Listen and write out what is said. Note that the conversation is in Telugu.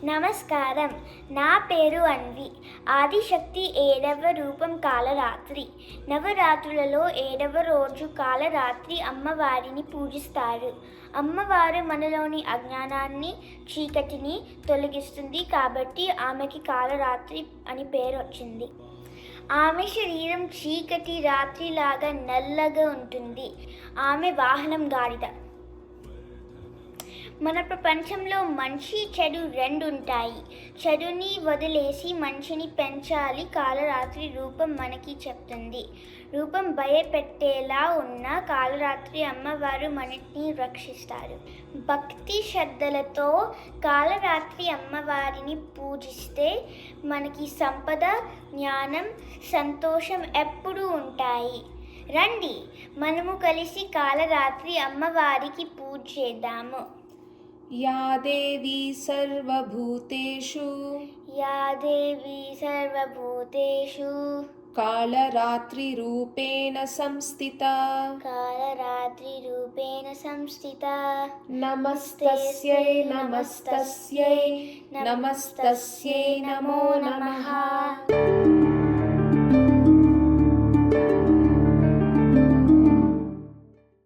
నమస్కారం. నా పేరు అన్వి. ఆదిశక్తి 7వ రూపం కాలరాత్రి. నవరాత్రులలో 7వ రోజు కాలరాత్రి అమ్మవారిని పూజిస్తారు. అమ్మవారు మనలోని అజ్ఞానాన్ని, చీకటిని తొలగిస్తుంది కాబట్టి ఆమెకి కాలరాత్రి అని పేరు వచ్చింది. ఆమె శరీరం చీకటి రాత్రిలాగా నల్లగా ఉంటుంది. ఆమె వాహనం గాడిద. మన ప్రపంచంలో మంచి చెడు రెండు ఉంటాయి. చెడుని వదిలేసి మంచిని పెంచాలి కాలరాత్రి రూపం మనకి చెప్తుంది. రూపం భయపెట్టేలా ఉన్న కాలరాత్రి అమ్మవారు మనల్ని రక్షిస్తారు. భక్తి శ్రద్ధలతో కాలరాత్రి అమ్మవారిని పూజిస్తే మనకి సంపద, జ్ఞానం, సంతోషం ఎప్పుడూ ఉంటాయి. రండి, మనము కలిసి కాలరాత్రి అమ్మవారికి పూజ చేద్దాము. या देवी सर्वभूतेषु कालरात्रिरूपेण संस्थिता नमस्तस्यै नमस्तस्यै नमस्तस्यै नमो नमः।